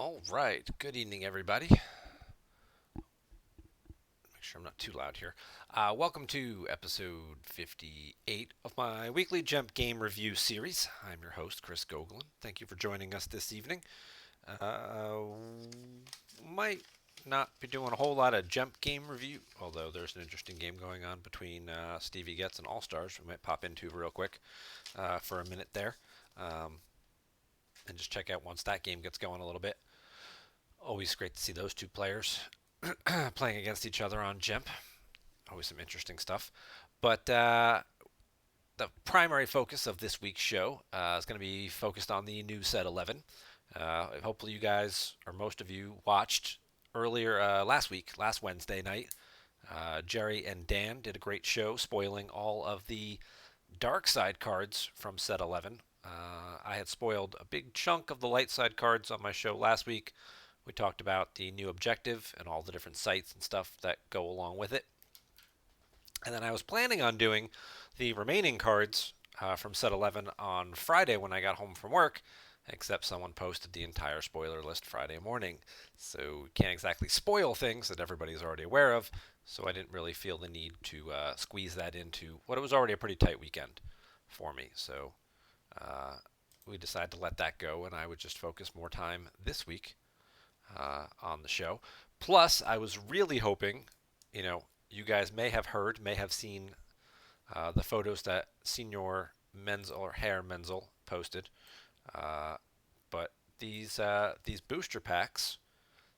All right. Good evening, everybody. Make sure I'm not too loud here. Welcome to episode 58 of my weekly GEMP game review series. I'm your host, Chris Goglin. Thank you for joining us this evening. Uh, might not be doing a whole lot of GEMP game review, although there's an interesting game going on between Stevie Getz and All Stars. We might pop into real quick for a minute there and just check out once that game gets going a little bit. Always great to see those two players playing against each other on GEMP. Always some interesting stuff. But the primary focus of this week's show is going to be focused on the new set 11. Hopefully, you guys, or most of you, watched earlier last Wednesday night. Jerry and Dan did a great show spoiling all of the dark side cards from set 11. I had spoiled a big chunk of the light side cards on my show last week. We talked about the new objective and all the different sites and stuff that go along with it. And then I was planning on doing the remaining cards from set 11 on Friday when I got home from work, except someone posted the entire spoiler list Friday morning. So you can't exactly spoil things that everybody's already aware of. So I didn't really feel the need to squeeze that into what was already a pretty tight weekend for me. So uh, we decided to let that go, and I would just focus more time this week on the show. Plus, I was really hoping, you guys may have heard, may have seen the photos that Senior Menzel or Herr Menzel posted. Uh, but these booster packs,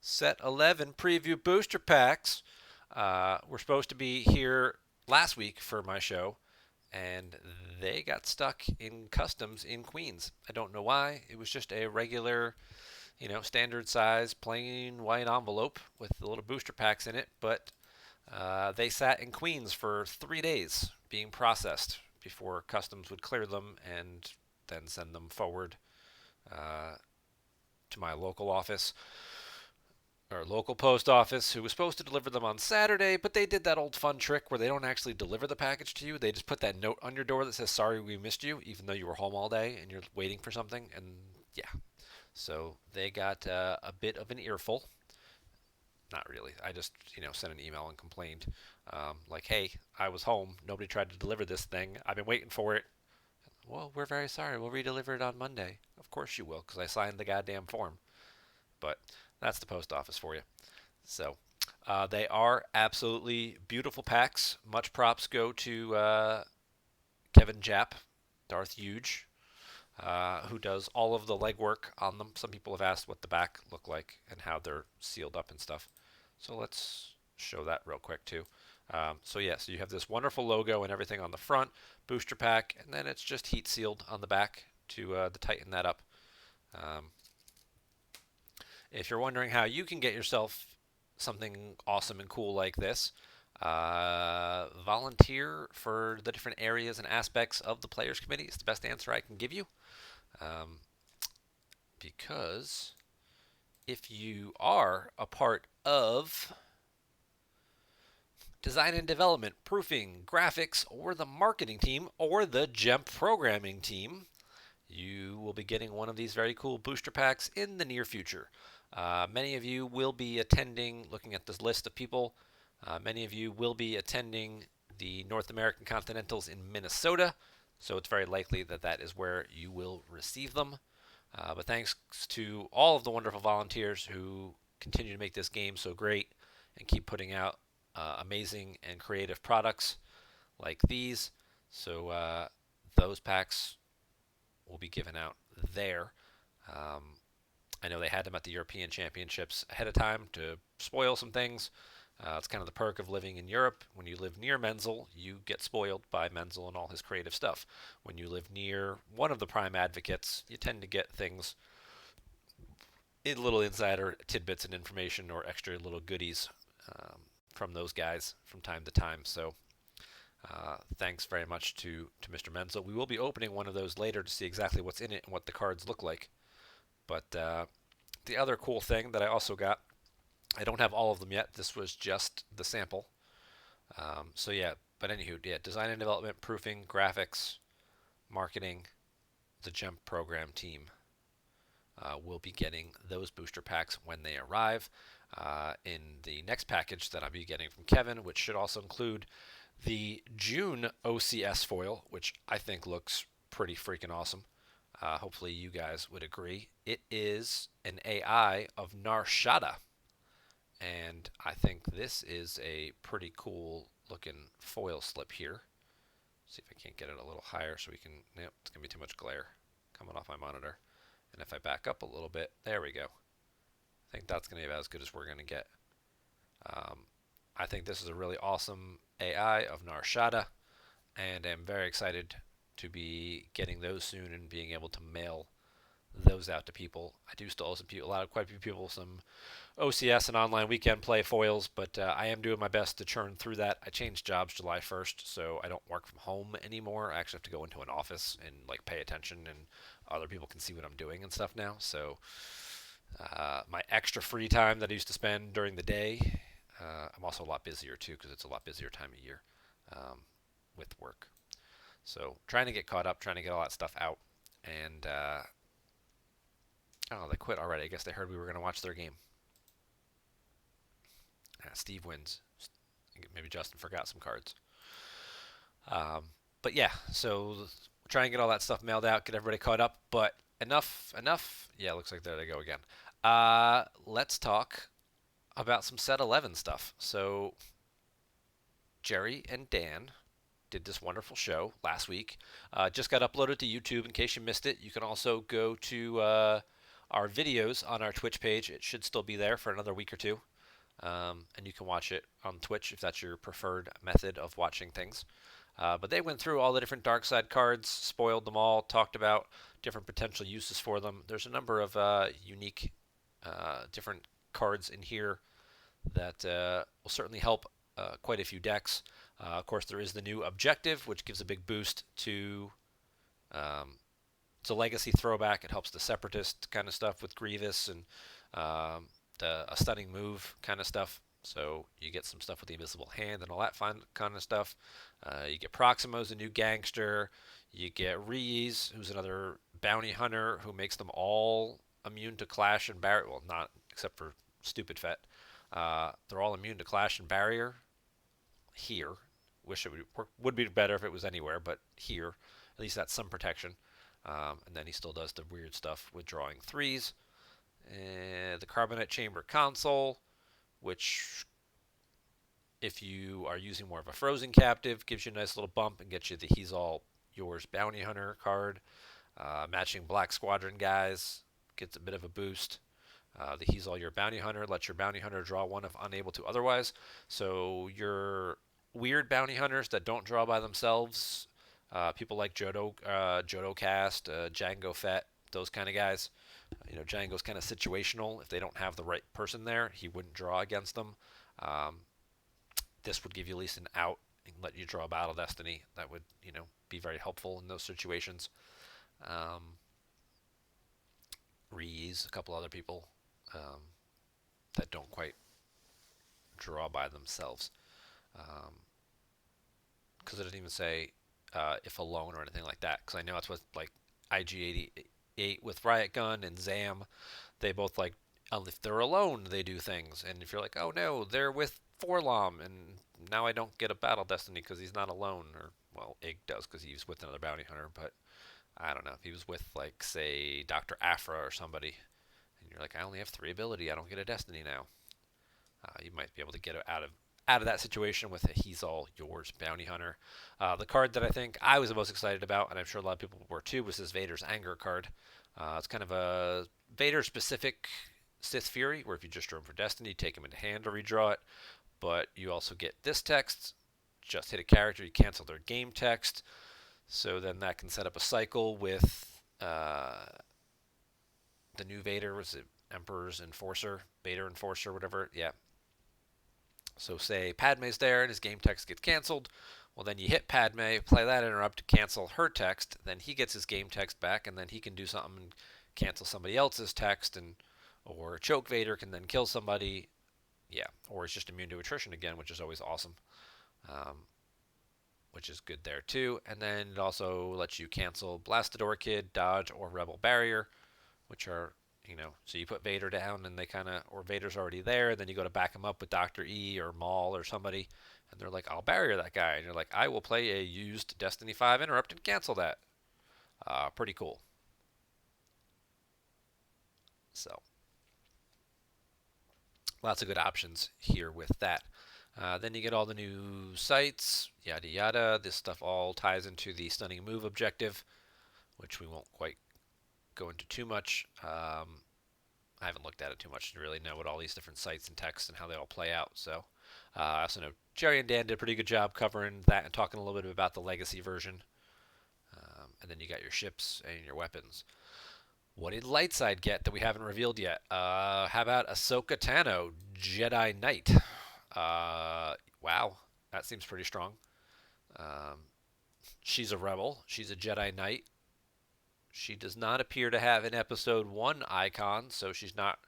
set 11 preview booster packs, were supposed to be here last week for my show, and they got stuck in customs in Queens. I don't know why. It was just a regular standard size plain white envelope with the little booster packs in it, but they sat in Queens for 3 days being processed before customs would clear them and then send them forward uh, to my local office or local post office, who was supposed to deliver them on Saturday, but they did that old fun trick where they don't actually deliver the package to you. They just put that note on your door that says, "Sorry, we missed you," even though you were home all day and you're waiting for something. And yeah, so they got a bit of an earful. Not really. I just, sent an email and complained, like, "Hey, I was home. Nobody tried to deliver this thing. I've been waiting for it." Well, we're very sorry. We'll redeliver it on Monday. Of course you will, because I signed the goddamn form. But that's the post office for you. So they are absolutely beautiful packs. Much props go to Kevin Japp, Darth Huge, who does all of the legwork on them. Some people have asked what the back look like and how they're sealed up and stuff. So let's show that real quick too. So yeah, so you have this wonderful logo and everything on the front, booster pack, and then it's just heat sealed on the back to tighten that up. Um, if you're wondering how you can get yourself something awesome and cool like this, volunteer for the different areas and aspects of the Players Committee. It's the best answer I can give you. Um, because if you are a part of design and development, proofing, graphics, or the marketing team, or the GEMP programming team, you will be getting one of these very cool booster packs in the near future. Many of you will be attending, looking at this list of people, many of you will be attending the North American Continentals in Minnesota, so it's very likely that that is where you will receive them. But thanks to all of the wonderful volunteers who continue to make this game so great and keep putting out amazing and creative products like these. So those packs will be given out there. Um, I know they had them at the European Championships ahead of time to spoil some things. It's kind of the perk of living in Europe. When you live near Menzel, you get spoiled by Menzel and all his creative stuff. When you live near one of the prime advocates, you tend to get things, little insider tidbits and information or extra little goodies from those guys from time to time. So thanks very much to Mr. Menzel. We will be opening one of those later to see exactly what's in it and what the cards look like. But the other cool thing that I also got, I don't have all of them yet. This was just the sample. So yeah, but anywho, yeah, design and development, proofing, graphics, marketing, the GEMP program team. will be getting those booster packs when they arrive in the next package that I'll be getting from Kevin, which should also include the June OCS foil, which I think looks pretty freaking awesome. Hopefully, you guys would agree. It is an AI of Narshada, and I think this is a pretty cool looking foil slip here. See if I can't get it a little higher so we can. Nope, it's gonna be too much glare coming off my monitor. And if I back up a little bit, there we go. I think that's gonna be about as good as we're gonna get. Um, I think this is a really awesome AI of Narshada, and I'm very excited to be getting those soon and being able to mail those out to people. I do still owe quite a few people some OCS and online weekend play foils, but I am doing my best to churn through that. I changed jobs July 1st, so I don't work from home anymore. I actually have to go into an office and like pay attention, and other people can see what I'm doing and stuff now. So my extra free time that I used to spend during the day, I'm also a lot busier too because it's a lot busier time of year um, with work. So trying to get caught up, trying to get all that stuff out, and oh, they quit already. I guess they heard we were going to watch their game. Steve wins. Maybe Justin forgot some cards. But yeah, so try and get all that stuff mailed out, get everybody caught up. But enough. Yeah, looks like there they go again. Let's talk about some set 11 stuff. So Jerry and Dan did this wonderful show last week. Just got uploaded to YouTube. In case you missed it, you can also go to our videos on our Twitch page. It should still be there for another week or two. And you can watch it on Twitch if that's your preferred method of watching things. But they went through all the different dark side cards, spoiled them all, talked about different potential uses for them. There's a number of unique different cards in here that will certainly help quite a few decks. Of course, there is the new objective, which gives a big boost to um, it's a legacy throwback. It helps the separatist kind of stuff with Grievous and a stunning move kind of stuff. So you get some stuff with the invisible hand and all that fun kind of stuff. You get Proximo's a new gangster. You get Reese, who's another bounty hunter who makes them all immune to clash and barrier. Well, not except for Stupid Fet. They're all immune to clash and barrier here. Wish it would be better if it was anywhere, but here, at least that's some protection. And then he still does the weird stuff with drawing threes. The Carbonite Chamber console, which, if you are using more of a Frozen Captive, gives you a nice little bump and gets you the He's All Yours Bounty Hunter card. Matching Black Squadron guys gets a bit of a boost. The He's All Your Bounty Hunter lets your Bounty Hunter draw one if unable to otherwise. So your weird Bounty Hunters that don't draw by themselves, people like Jodo Cast, Django Fett, those kind of guys. Django's kind of situational. If they don't have the right person there, he wouldn't draw against them. Um, this would give you at least an out and let you draw Battle Destiny. That would, be very helpful in those situations. Reese, a couple other people that don't quite draw by themselves. Because it doesn't even say if alone or anything like that. Because I know it's with like IG88 with Riot Gun and Zam. They both like if they're alone they do things, and if you're like, oh no, they're with Forlom, and now I don't get a Battle Destiny because he's not alone, or well, Ig does because he's with another bounty hunter, but I don't know if he was with like say Dr. Afra or somebody, and you're like, I only have 3 ability, I don't get a Destiny now. You might be able to get out of that situation with a He's All Yours Bounty Hunter. The card that I think I was the most excited about, and I'm sure a lot of people were too, was this Vader's Anger card. It's kind of a Vader-specific Sith Fury, where if you just draw him for Destiny, you take him into hand or redraw it. But you also get this text. Just hit a character, you cancel their game text. So then that can set up a cycle with the new Vader. Was it Emperor's Enforcer? Vader Enforcer, whatever. Yeah. So say Padme's there and his game text gets canceled. Well, then you hit Padme, play that interrupt, cancel her text. Then he gets his game text back, and then he can do something and cancel somebody else's text, or Choke Vader can then kill somebody. Yeah, or it's just immune to attrition again, which is always awesome. Which is good there too. And then it also lets you cancel Blastador Kid, Dodge, or Rebel Barrier, which are So you put Vader down, and they kind of, or Vader's already there, and then you go to back him up with Doctor E or Maul or somebody, and they're like, "I'll barrier that guy," and you're like, "I will play a used Destiny 5 interrupt and cancel that." Pretty cool. So lots of good options here with that. Then you get all the new sights, yada yada. This stuff all ties into the stunning move objective, which we won't quite go into too much. I haven't looked at it too much to really know what all these different sites and texts and how they all play out. So I also know Jerry and Dan did a pretty good job covering that and talking a little bit about the legacy version. And then you got your ships and your weapons. What did Lightside get that we haven't revealed yet? How about Ahsoka Tano, Jedi Knight? Wow, that seems pretty strong. Um, she's a rebel. She's a Jedi Knight. She does not appear to have an Episode 1 icon, so she's not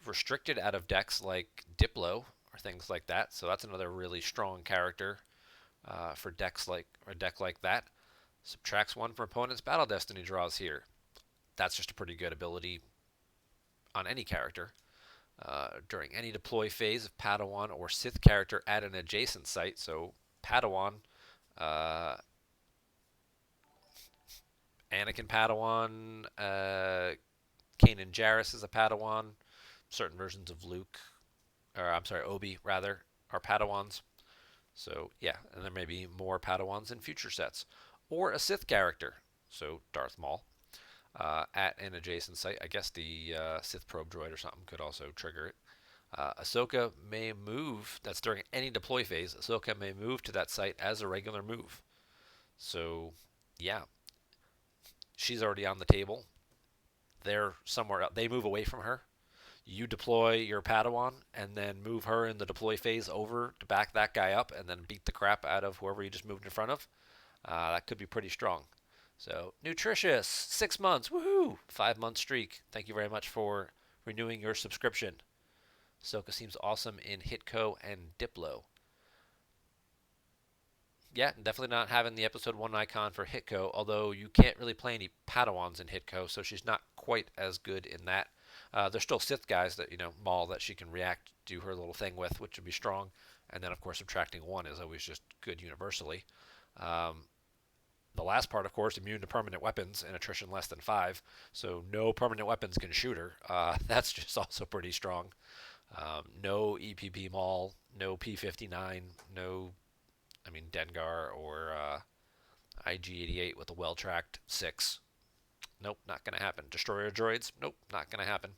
restricted out of decks like Diplo or things like that. So that's another really strong character for decks like a deck like that. Subtracts 1 from opponent's battle destiny draws here. That's just a pretty good ability on any character. During any deploy phase of Padawan or Sith character at an adjacent site, so Padawan, uh, Anakin Padawan, Kanan Jarrus is a Padawan. Certain versions of Luke, or I'm sorry, Obi rather, are Padawans. So yeah, and there may be more Padawans in future sets, or a Sith character, so Darth Maul, at an adjacent site. I guess the Sith probe droid or something could also trigger it. Ahsoka may move. That's during any deploy phase. Ahsoka may move to that site as a regular move. So yeah, she's already on the table. They're somewhere else. They move away from her. You deploy your Padawan and then move her in the deploy phase over to back that guy up and then beat the crap out of whoever you just moved in front of. That could be pretty strong. So, Nutritious, 6 months, woohoo! 5 month streak. Thank you very much for renewing your subscription. Ahsoka seems awesome in Hitco and Diplo. Yeah, definitely not having the episode 1 icon for Hitco, although you can't really play any Padawans in Hitco, so she's not quite as good in that. There's still Sith guys that, Maul, that she can react, do her little thing with, which would be strong. And then, of course, subtracting 1 is always just good universally. Um, the last part, of course, immune to permanent weapons and attrition less than 5, so no permanent weapons can shoot her. That's just also pretty strong. No EPP Maul, no P59, no, Dengar or IG88 with a well tracked 6. Nope, not going to happen. Destroyer droids? Nope, not going to happen.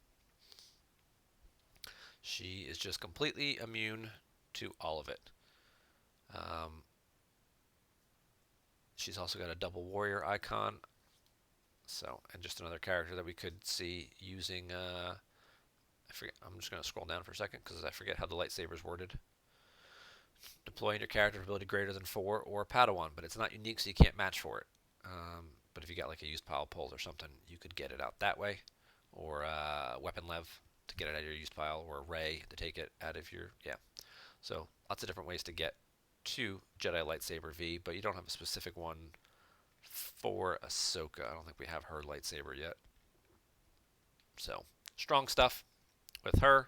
She is just completely immune to all of it. Um, she's also got a double warrior icon. So, and just another character that we could see using. I forget. I'm just going to scroll down for a second because I forget how the lightsaber is worded. Deploying your character ability greater than 4 or Padawan, but it's not unique, so you can't match for it. But if you got like a used pile pull or something, you could get it out that way, or weapon lev to get it out of your used pile, or Ray to take it out of your So lots of different ways to get to Jedi lightsaber V, but you don't have a specific one for Ahsoka. I don't think we have her lightsaber yet. So strong stuff with her.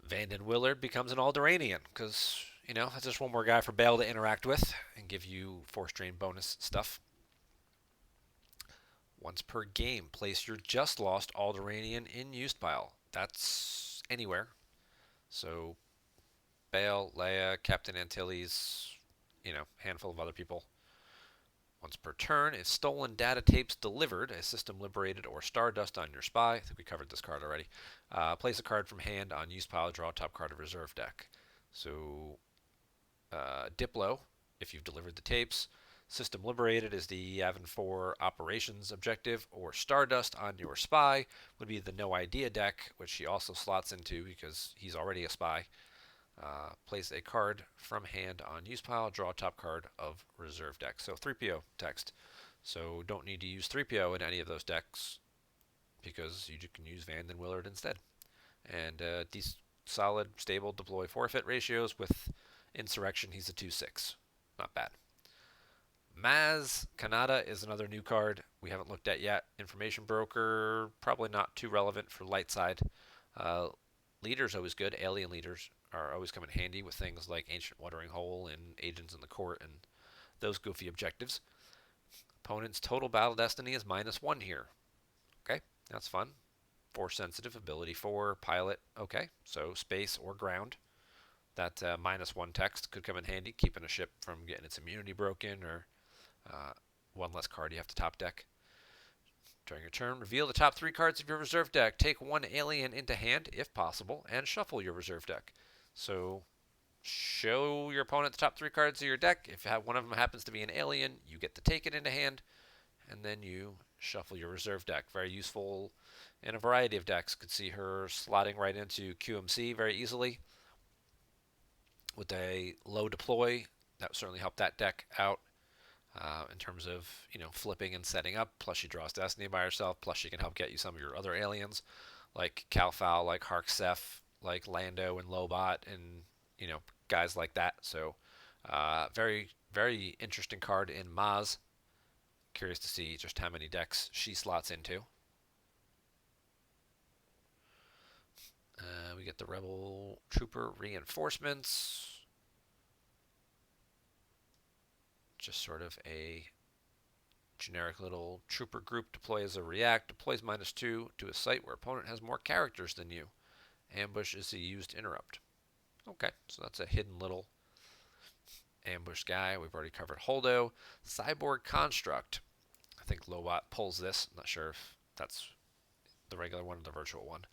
Vanden Willard becomes an Alderaanian because, that's just one more guy for Bail to interact with and give you force drain bonus stuff. Once per game, place your just lost Alderaanian in used pile. That's anywhere. So Bail, Leia, Captain Antilles, handful of other people. Once per turn, if stolen data tapes delivered, a system liberated, or Stardust on your spy, I think we covered this card already, place a card from hand on used pile, draw top card of reserve deck. So Diplo, if you've delivered the tapes. System liberated is the Yavin 4 operations objective, or Stardust on your spy would be the no idea deck, which he also slots into because he's already a spy. Place a card from hand on use pile, draw top card of reserve deck. So 3PO text. So don't need to use 3PO in any of those decks because you can use Vanden Willard instead. And these solid, stable deploy forfeit ratios with Insurrection, he's a 2-6. Not bad. Maz Kanata is another new card we haven't looked at yet. Information Broker, probably not too relevant for light side. Uh, Leader's always good. Alien leaders are always come in handy with things like Ancient Watering Hole and Agents in the Court and those goofy objectives. Opponent's total battle destiny is -1 here. Okay, that's fun. Force sensitive, ability 4, pilot. Okay, so space or ground. That -1 text could come in handy, keeping a ship from getting its immunity broken or uh, one less card you have to top deck. During your turn, reveal the top 3 cards of your reserve deck. Take 1 alien into hand, if possible, and shuffle your reserve deck. So show your opponent the top 3 cards of your deck. If one of them happens to be an alien, you get to take it into hand, and then you shuffle your reserve deck. Very useful in a variety of decks. Could see her slotting right into QMC very easily. With a low deploy, that would certainly help that deck out in terms of flipping and setting up. Plus, she draws Destiny by herself. Plus, she can help get you some of your other aliens, like Calfal, like Harksef, like Lando and Lobot, and guys like that. So, very very interesting card in Maz. Curious to see just how many decks she slots into. We get the Rebel Trooper reinforcements. Just sort of a generic little trooper group. Deploy as a react. Deploys -2 to a site where opponent has more characters than you. Ambush is a used interrupt. Okay, so that's a hidden little ambush guy. We've already covered Holdo. Cyborg Construct. I think Lobot pulls this. I'm not sure if that's the regular one or the virtual one.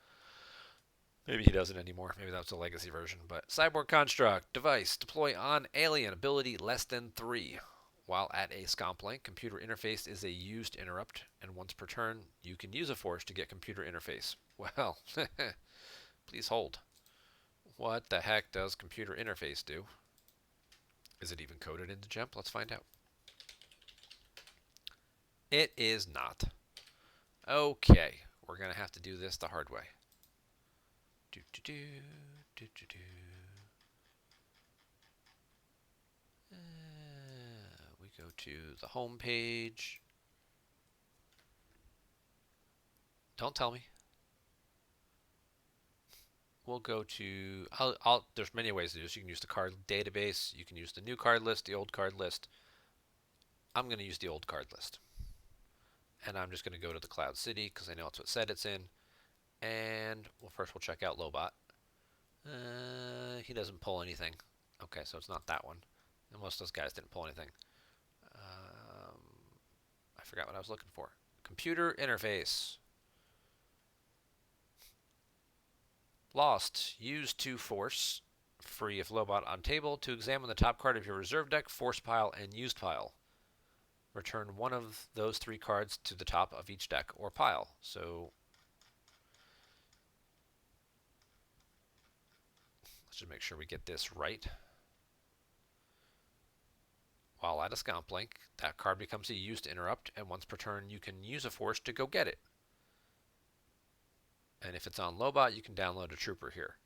Maybe he doesn't anymore. Maybe that's a legacy version. But Cyborg Construct. Device. Deploy on alien. Ability less than 3. While at a scomp link, computer interface is a used interrupt, and once per turn, you can use a force to get computer interface. Well, please hold. What the heck does computer interface do? Is it even coded into GEMP? Let's find out. It is not. Okay, we're going to have to do this the hard way. Do, do, do, do, do, do. We go to the home page. Don't tell me. We'll go to, there's many ways to do this. You can use the card database. You can use the new card list, the old card list. I'm going to use the old card list. And I'm just going to go to the Cloud City because I know it's what set it's in. And well, first we'll check out Lobot. He doesn't pull anything. Okay, so it's not that one. And most of those guys didn't pull anything. I forgot what I was looking for. Computer interface. Lost. Use 2 force. Free if Lobot on table to examine the top card of your reserve deck, force pile, and used pile. Return one of those 3 cards to the top of each deck or pile. So let's just make sure we get this right. While at a scomp link, that card becomes a used interrupt, and once per turn you can use a force to go get it. And if it's on Lobot, you can download a trooper here.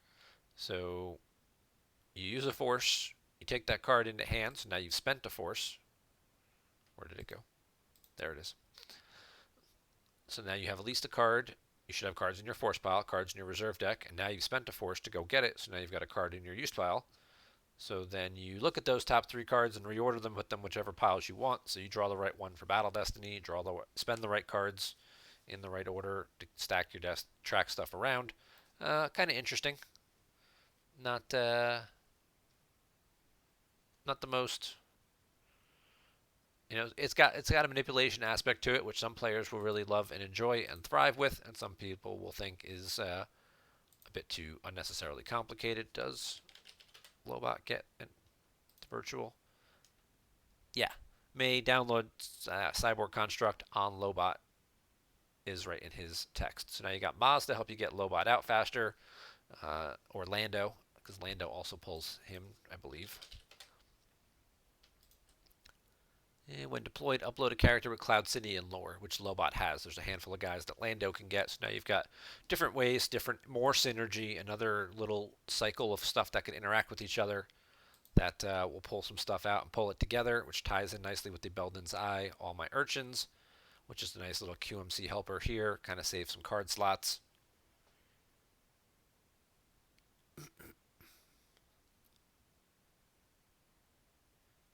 So you use a force, you take that card into hand, so now you've spent a force. Where did it go? There it is. So now you have at least a card. You should have cards in your force pile, cards in your reserve deck, and now you've spent a force to go get it, so now you've got a card in your used pile. So then you look at those top 3 cards and reorder them, put them whichever piles you want. So you draw the right one for Battle Destiny, spend the right cards in the right order to stack your desk, track stuff around. Kind of interesting. Not the most. It's got a manipulation aspect to it, which some players will really love and enjoy and thrive with, and some people will think is a bit too unnecessarily complicated. Does Lobot get the virtual? Yeah. May download Cyborg Construct on Lobot is right in his text. So now you got Maz to help you get Lobot out faster, or Lando, because Lando also pulls him, I believe. And when deployed, upload a character with Cloud City and lore, which Lobot has. There's a handful of guys that Lando can get, so now you've got different ways, more synergy, another little cycle of stuff that can interact with each other. That will pull some stuff out and pull it together, which ties in nicely with the Belden's Eye, All My Urchins, which is a nice little QMC helper here. Kind of saves some card slots.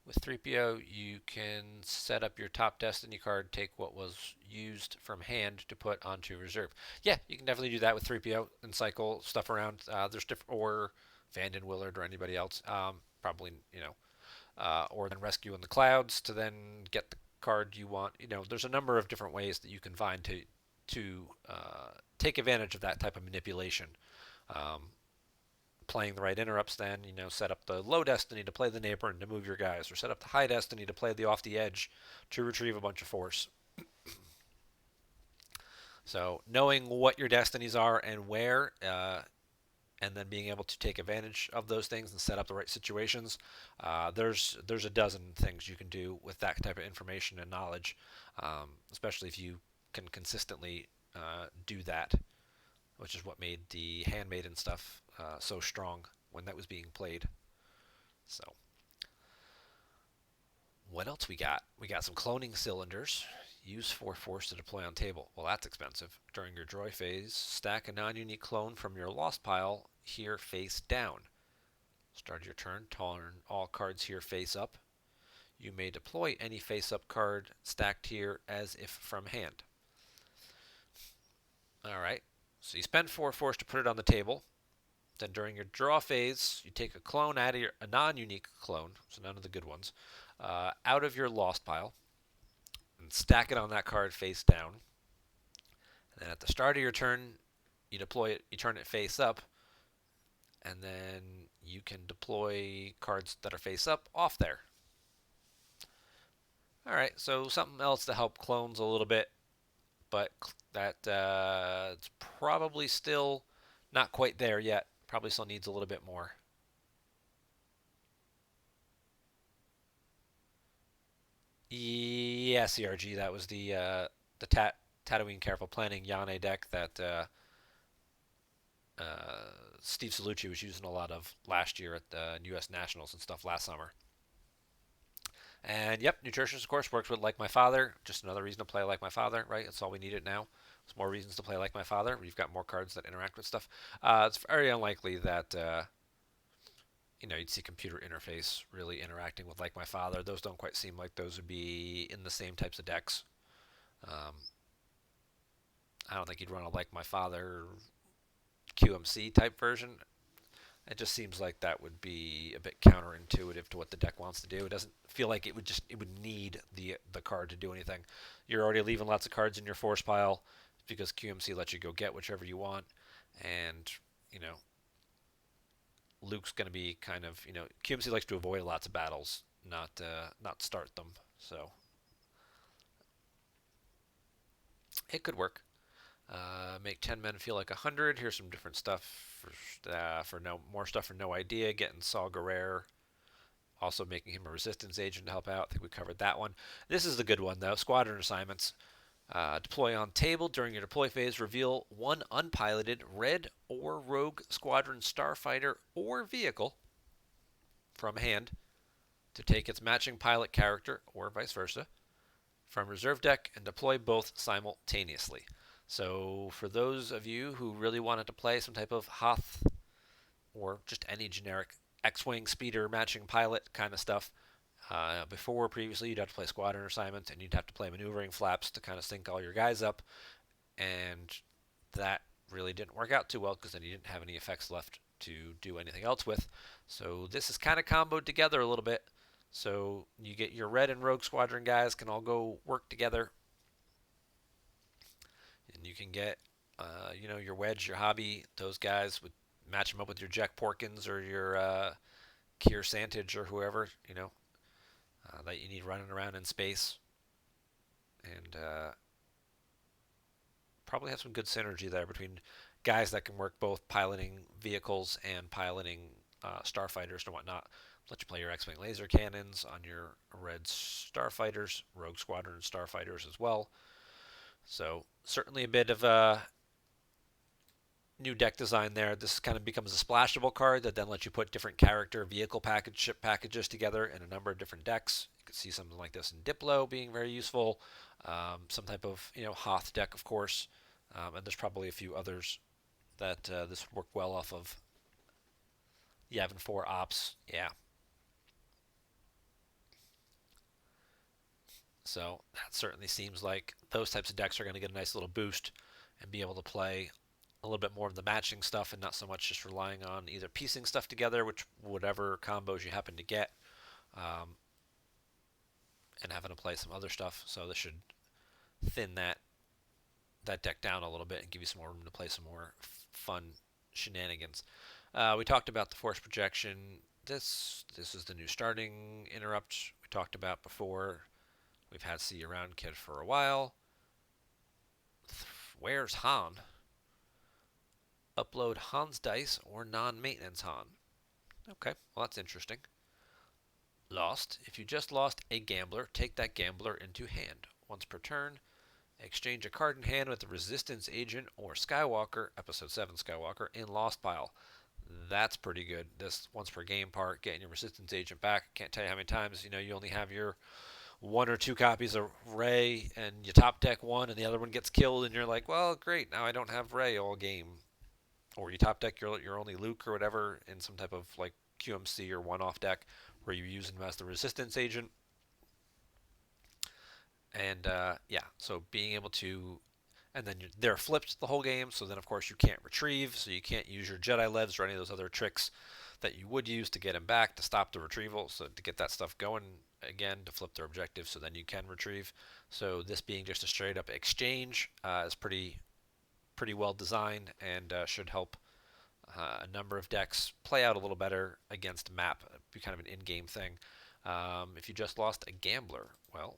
With 3PO, you can set up your top Destiny card, take what was used from hand to put onto reserve. Yeah, you can definitely do that with 3PO and cycle stuff around. There's different, or Vanden Willard or anybody else. Probably, or then rescue in the clouds to then get the card you want. There's a number of different ways that you can find to take advantage of that type of manipulation. Um, Playing the right interrupts, then set up the low destiny to play the neighbor and to move your guys, or set up the high destiny to play the off the edge to retrieve a bunch of force. So knowing what your destinies are and where, and then being able to take advantage of those things and set up the right situations. There's a dozen things you can do with that type of information and knowledge, especially if you can consistently do that, which is what made the handmaiden stuff so strong when that was being played. So, what else we got? We got some cloning cylinders. Use 4 force to deploy on table. Well, that's expensive. During your droid phase, stack a non-unique clone from your lost pile here face down. Start your turn, turn all cards here face up. You may deploy any face-up card stacked here as if from hand. Alright, so you spend 4 force to put it on the table. Then during your draw phase, you take a clone out of a non-unique clone, so none of the good ones, out of your lost pile, and stack it on that card face down. And then at the start of your turn, you deploy it, you turn it face up, and then you can deploy cards that are face up off there. Alright, so something else to help clones a little bit, but that it's probably still not quite there yet. Probably still needs a little bit more. Yeah, CRG, that was the Tatooine Careful Planning Yane deck that Steve Salucci was using a lot of last year at the U.S. Nationals and stuff last summer. And yep, Nutritious, of course, works with Like My Father. Just another reason to play Like My Father, right? That's all we needed now. There's more reasons to play Like My Father. We've got more cards that interact with stuff. It's very unlikely that you'd see computer interface really interacting with Like My Father. Those don't quite seem like those would be in the same types of decks. Um, I don't think you'd run a Like My Father QMC type version. It just seems like that would be a bit counterintuitive to what the deck wants to do. It doesn't feel like it would need the card to do anything. You're already leaving lots of cards in your force pile because QMC lets you go get whichever you want, and Luke's going to be kind of QMC likes to avoid lots of battles, not start them. So it could work. Make 10 men feel like 100. Here's some different stuff for no more stuff for no idea. Getting Saw Gerrera, also making him a resistance agent to help out. I think we covered that one. This is the good one though. Squadron assignments. Deploy on table during your deploy phase. Reveal one unpiloted red or rogue squadron starfighter or vehicle from hand to take its matching pilot character or vice versa from reserve deck and deploy both simultaneously. So for those of you who really wanted to play some type of Hoth or just any generic X-Wing speeder matching pilot kind of stuff, before previously you'd have to play squadron assignments and you'd have to play maneuvering flaps to kind of sync all your guys up, and that really didn't work out too well because then you didn't have any effects left to do anything else with. So this is kind of comboed together a little bit. So you get your red and rogue squadron guys can all go work together, and you can get your wedge, your hobby, those guys would match them up with your Jack Porkins or your Kier Santich or whoever that you need running around in space, and probably have some good synergy there between guys that can work both piloting vehicles and piloting starfighters and whatnot. Let you play your X-Wing laser cannons on your red starfighters, Rogue Squadron starfighters as well. So certainly a bit of new deck design there. This kind of becomes a splashable card that then lets you put different character vehicle ship packages together in a number of different decks. You could see something like this in Diplo being very useful. Some type of Hoth deck, of course, and there's probably a few others that this would work well off of. Yavin 4 Ops, yeah. So that certainly seems like those types of decks are going to get a nice little boost and be able to play a little bit more of the matching stuff and not so much just relying on either piecing stuff together, which whatever combos you happen to get, um, and having to play some other stuff. So this should thin that deck down a little bit and give you some more room to play some more fun shenanigans. We talked about the force projection. This is the new starting interrupt we talked about before. We've had See You Around Kid for a while. Where's Han? Upload Han's dice or non-maintenance Han. Okay, well that's interesting. Lost. If you just lost a gambler, take that gambler into hand. Once per turn, exchange a card in hand with the Resistance Agent or Skywalker, Episode 7 Skywalker, in Lost Pile. That's pretty good. This once per game part, getting your Resistance Agent back. Can't tell you how many times you only have your one or two copies of Rey and you top deck one and the other one gets killed and you're like, well, great, now I don't have Rey all game. Or you top deck your only Luke or whatever in some type of like QMC or one-off deck where you use him as the Resistance Agent. And yeah, so being able to, and then they're flipped the whole game, so then of course you can't retrieve, so you can't use your Jedi Levs or any of those other tricks that you would use to get him back to stop the retrieval, so to get that stuff going again to flip their objective so then you can retrieve. So this being just a straight up exchange is pretty well designed and should help a number of decks play out a little better against map. It'd be kind of an in-game thing. If you just lost a gambler, well,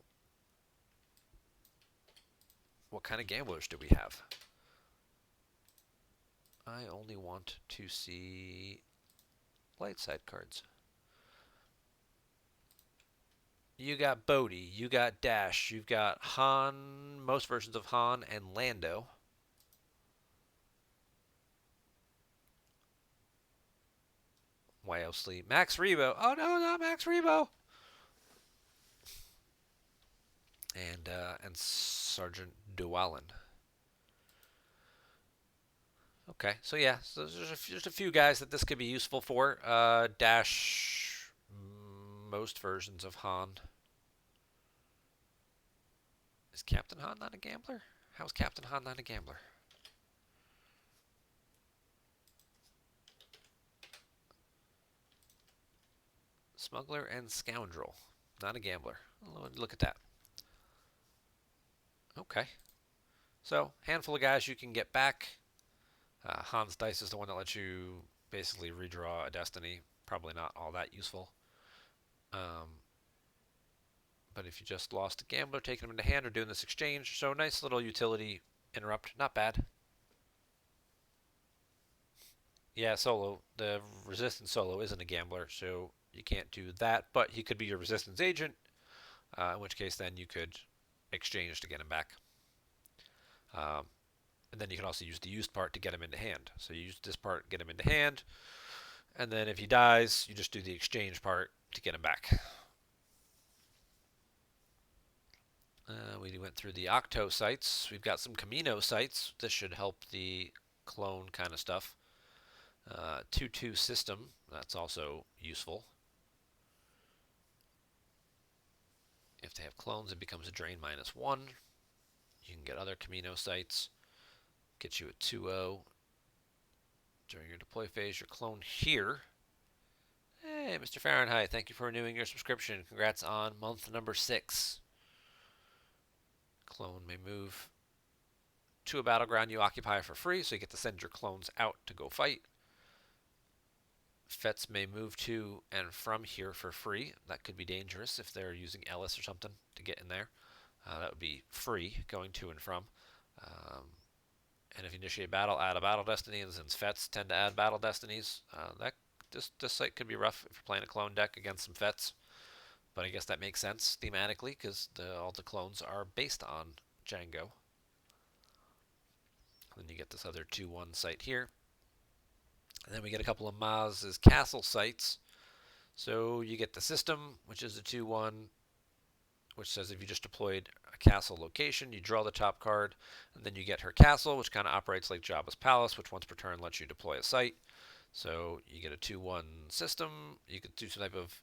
what kind of gamblers do we have? I only want to see light side cards. You got Bodhi, you got Dash, you've got Han, most versions of Han, and Lando. Why else sleep? Max Rebo. Oh no, not Max Rebo. And Sergeant Dewallen. Okay, so yeah, so there's a few guys that this could be useful for. Dash, most versions of Han. Is Captain Han not a gambler? How is Captain Han not a gambler? Smuggler and Scoundrel. Not a gambler. Look at that. Okay. So, handful of guys you can get back. Han's Dice is the one that lets you basically redraw a Destiny. Probably not all that useful. But if you just lost a gambler, taking him into hand or doing this exchange, so nice little utility interrupt. Not bad. Yeah, solo. The resistance solo isn't a gambler, so you can't do that. But he could be your resistance agent, in which case then you could exchange to get him back. And then you can also use the used part to get him into hand. So you use this part, get him into hand, and then if he dies, you just do the exchange part to get him back. We went through the Octo sites. We've got some Camino sites. This should help the clone kind of stuff. 2-2 system. That's also useful. If they have clones, it becomes a drain -1. You can get other Camino sites. Get you a 2-0. During your deploy phase, your clone here. Hey, Mr. Fahrenheit, thank you for renewing your subscription. Congrats on month number 6. Clone may move to a battleground you occupy for free, so you get to send your clones out to go fight. Fets may move to and from here for free. That could be dangerous if they're using Ellis or something to get in there. That would be free going to and from. And if you initiate battle, add a battle destiny, and since Fets tend to add battle destinies, this site could be rough if you're playing a clone deck against some Fets. But I guess that makes sense thematically because all the clones are based on Django. And then you get this other 2-1 site here. And then we get a couple of Maz's castle sites. So you get the system, which is a 2-1, which says if you just deployed a castle location, you draw the top card, and then you get her castle, which kind of operates like Jabba's palace, which once per turn lets you deploy a site. So you get a 2-1 system. You could do some type of,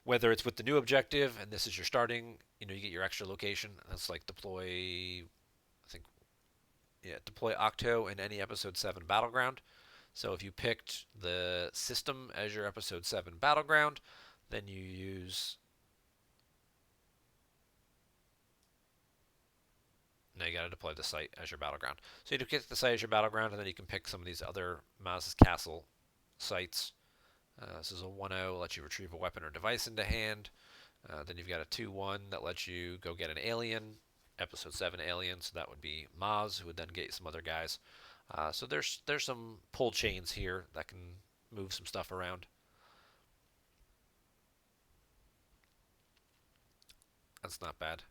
whether it's with the new objective, and this is your starting, you get your extra location. That's like deploy, I think, yeah, deploy Octo in any Episode 7 battleground. So if you picked the system as your Episode 7 battleground, then you use. Now you got to deploy the site as your battleground. So you get the site as your battleground, and then you can pick some of these other Maz's Castle sites. This is a 1-0, lets you retrieve a weapon or device into hand. Then you've got a 2-1 that lets you go get an alien, Episode 7 alien, so that would be Maz, who would then get some other guys. So there's some pull chains here that can move some stuff around. That's not bad.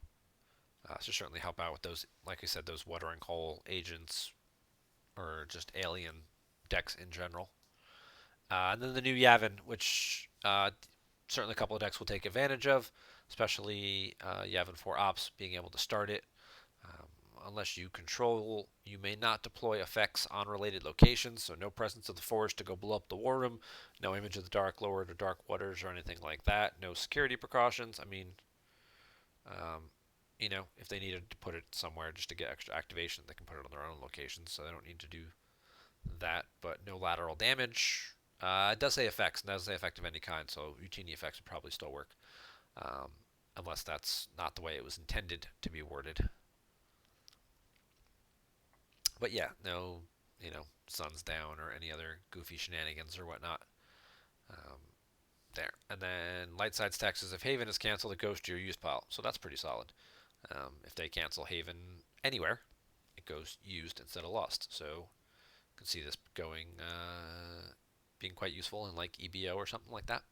So certainly help out with those, like I said, those watering hole agents or just alien decks in general. And then the new Yavin, which certainly a couple of decks will take advantage of, especially Yavin 4 Ops being able to start it. Unless you control, you may not deploy effects on related locations, so no Presence of the Forest to go blow up the War Room, no Image of the Dark Lord or Dark Waters or anything like that, no security precautions. I mean, um, if they needed to put it somewhere just to get extra activation, they can put it on their own location, so they don't need to do that, but no lateral damage. It does say effects, and it doesn't say effect of any kind, so routine effects would probably still work, um, unless that's not the way it was intended to be worded. But yeah, no, sun's down or any other goofy shenanigans or whatnot. Um, there. And then light side's taxes. If Haven is canceled, it goes to your use pile. So that's pretty solid. If they cancel Haven anywhere, it goes used instead of lost. So you can see this going, being quite useful in like EBO or something like that.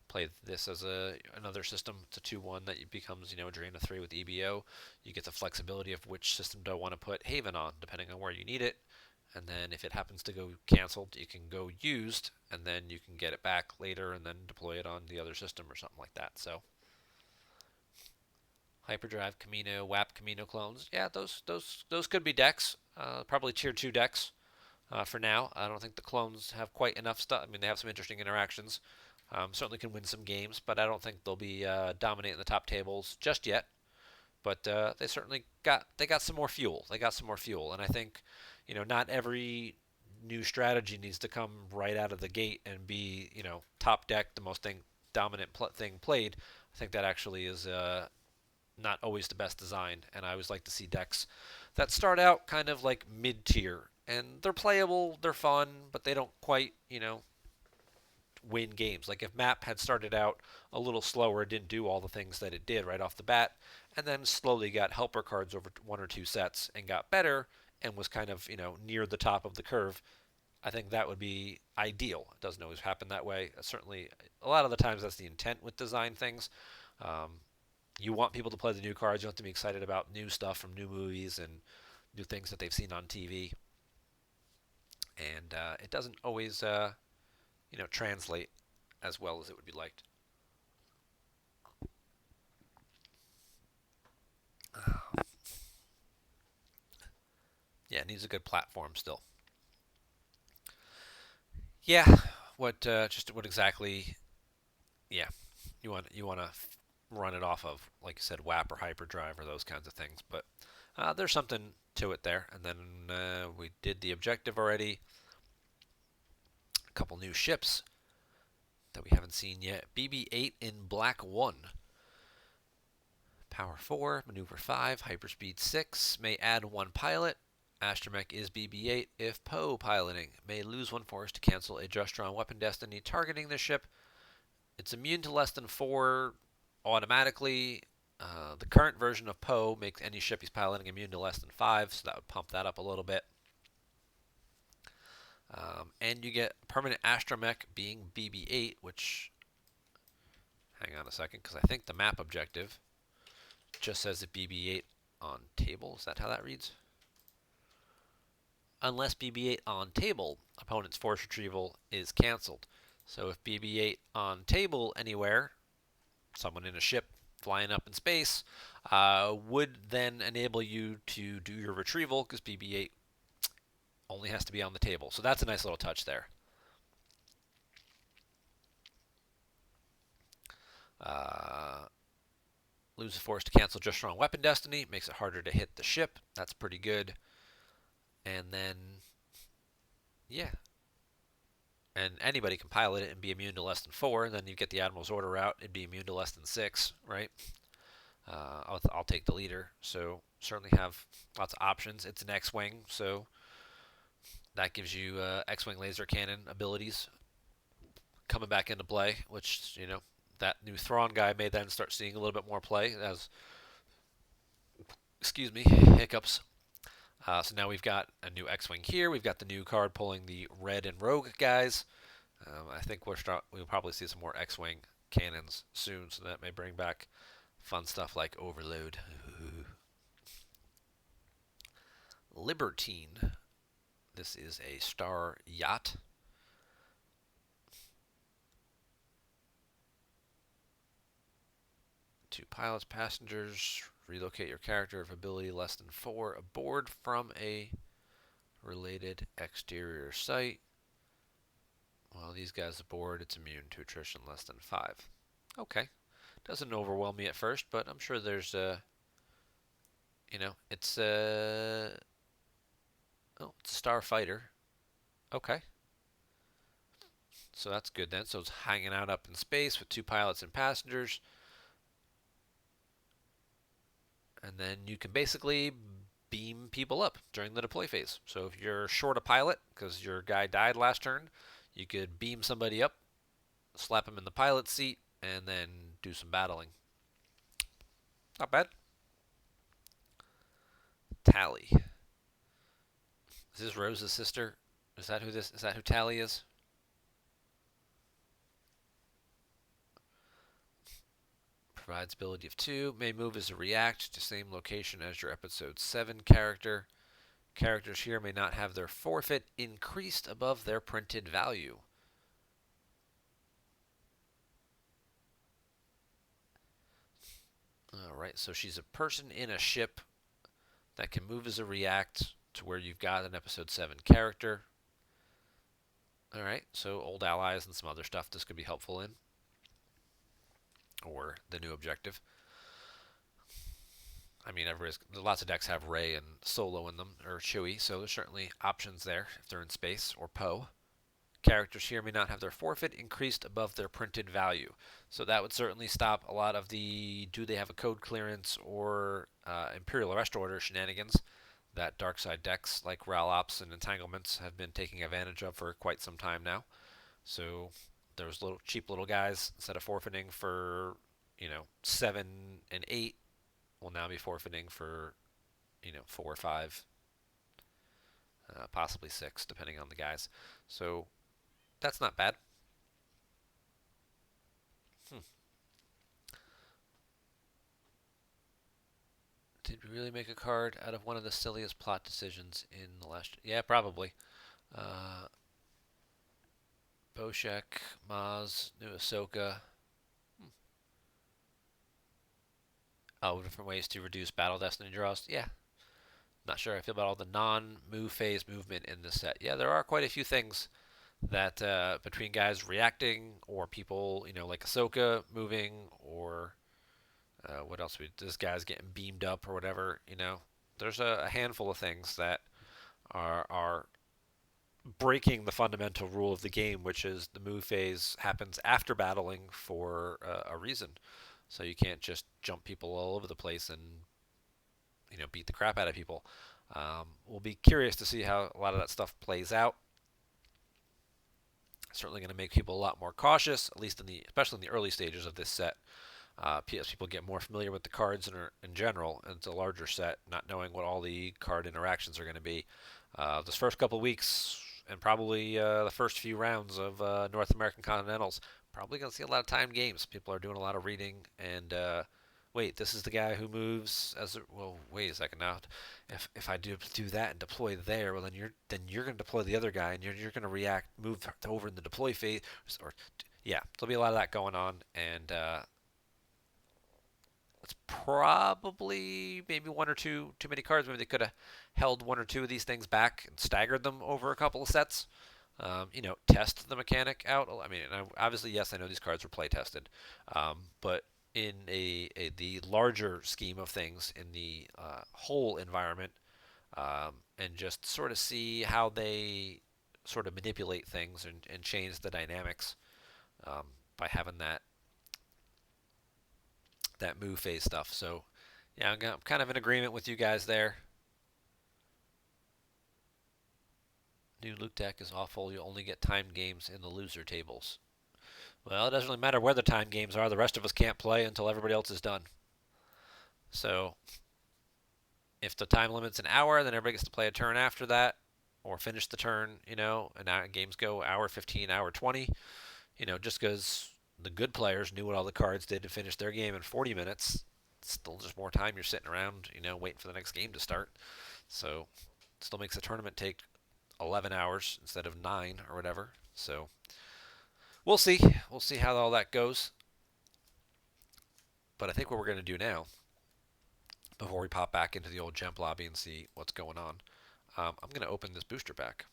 Play this as another system. It's a 2-1 that becomes, drain a 3 with EBO. You get the flexibility of which system do I want to put Haven on, depending on where you need it. And then if it happens to go canceled, you can go used, and then you can get it back later and then deploy it on the other system or something like that. So Hyperdrive, Camino, WAP, Camino clones. Yeah, those could be decks. Probably tier 2 decks for now. I don't think the clones have quite enough stuff. I mean, they have some interesting interactions. Certainly can win some games, but I don't think they'll be dominating the top tables just yet. But they certainly got some more fuel. They got some more fuel, and I think, not every new strategy needs to come right out of the gate and be, top deck, the most dominant thing played. I think that actually is not always the best design, and I always like to see decks that start out kind of like mid tier, and they're playable, they're fun, but they don't quite, win games. Like if Map had started out a little slower, it didn't do all the things that it did right off the bat, and then slowly got helper cards over one or two sets and got better and was kind of, near the top of the curve, I think that would be ideal. It doesn't always happen that way. Certainly, a lot of the times that's the intent with design things. Um, you want people to play the new cards. You want them to be excited about new stuff from new movies and new things that they've seen on TV. And it doesn't always, translate as well as it would be liked. Yeah, it needs a good platform still. Yeah, what exactly? Yeah, you want to run it off of, like you said, WAP or Hyperdrive or those kinds of things. But there's something to it there. And then we did the objective already. A couple new ships that we haven't seen yet. BB-8 in Black 1. Power 4, Maneuver 5, Hyperspeed 6. May add 1 pilot. Astromech is BB-8 if Poe piloting. May lose 1 force to cancel a just drawn weapon destiny targeting the ship. It's immune to less than 4 automatically. The current version of Poe makes any ship he's piloting immune to less than 5, so that would pump that up a little bit. And you get permanent Astromech being BB-8, which, hang on a second, because I think the map objective just says that BB-8 on table. Is that how that reads? unless BB-8 on table, opponent's force retrieval is canceled. So if BB-8 on table anywhere, someone in a ship flying up in space, would then enable you to do your retrieval because BB-8 only has to be on the table. So that's a nice little touch there. Uh, Lose a force to cancel just strong weapon destiny. Makes it harder to hit the ship. That's pretty good. And then, yeah. And anybody can pilot it and be immune to less than 4. And then you get the Admiral's Order out. It'd be immune to less than 6, right? I'll take the leader. So certainly have lots of options. It's an X-Wing, so that gives you X-Wing laser cannon abilities coming back into play, which, that new Thrawn guy may then start seeing a little bit more play as, excuse me, hiccups. So now we've got a new X-Wing here. We've got the new card pulling the red and rogue guys. I think we'll probably see some more X-Wing cannons soon, so that may bring back fun stuff like Overload. Libertine. This is a star yacht. Two pilots, passengers. Relocate your character of ability less than 4 aboard from a related exterior site. While these guys aboard, it's immune to attrition less than 5. Okay. Doesn't overwhelm me at first, but I'm sure there's it's it's a starfighter. Okay. So that's good then. So it's hanging out up in space with 2 pilots and passengers. And then you can basically beam people up during the deploy phase. So if you're short a pilot because your guy died last turn, you could beam somebody up, slap him in the pilot seat, and then do some battling. Not bad. Tally. Is this Rose's sister? Is that who Tally is? Provides ability of 2. May move as a react to same location as your episode 7 character. Characters here may not have their forfeit increased above their printed value. Alright, so she's a person in a ship that can move as a react to where you've got an episode 7 character. Alright, so old allies and some other stuff this could be helpful in. Or the new objective. I mean, lots of decks have Rey and Solo in them, or Chewie, so there's certainly options there if they're in space, or Poe. Characters here may not have their forfeit increased above their printed value. So that would certainly stop a lot of the do they have a code clearance or Imperial Arrest Order shenanigans that dark side decks like Ralops and Entanglements have been taking advantage of for quite some time now. So those cheap little guys, instead of forfeiting for 7 and 8, will now be forfeiting for 4 or 5, possibly 6, depending on the guys. So that's not bad. Did we really make a card out of one of the silliest plot decisions in the last? Yeah, probably. Uh, Boshek, Maz, New Ahsoka. Oh, different ways to reduce battle destiny draws. Yeah, not sure I feel about all the non-move phase movement in this set. Yeah, there are quite a few things that between guys reacting or people, like Ahsoka moving or what else? This guy's getting beamed up or whatever. There's a handful of things that are breaking the fundamental rule of the game, which is the move phase happens after battling for a reason. So you can't just jump people all over the place and beat the crap out of people. We'll be curious to see how a lot of that stuff plays out. Certainly going to make people a lot more cautious, at least especially in the early stages of this set. As people get more familiar with the cards in general, and it's a larger set, not knowing what all the card interactions are going to be. This first couple of weeks, and probably the first few rounds of North American Continentals, probably going to see a lot of timed games. People are doing a lot of reading and wait, this is the guy who moves as a, well. Wait a second now. If I do that and deploy there, well then you're going to deploy the other guy, and you're going to react, move over in the deploy phase, or yeah, there'll be a lot of that going on, and it's probably maybe one or two too many cards. Maybe they could have held one or two of these things back and staggered them over a couple of sets. Test the mechanic out. I mean, obviously, yes, I know these cards were play tested, but in the larger scheme of things, in the whole environment, and just sort of see how they sort of manipulate things and change the dynamics by having that move phase stuff. So, yeah, I'm kind of in agreement with you guys there. New loot deck is awful. You only get timed games in the loser tables. Well, it doesn't really matter where the time games are. The rest of us can't play until everybody else is done. So if the time limit's an hour, then everybody gets to play a turn after that, or finish the turn. And now games go hour 15, hour 20. Just because the good players knew what all the cards did to finish their game in 40 minutes, it's still just more time you're sitting around, waiting for the next game to start. So it still makes the tournament take 11 hours instead of 9 or whatever. So we'll see. We'll see how all that goes. But I think what we're going to do now, before we pop back into the old GEMP lobby and see what's going on, I'm going to open this booster pack.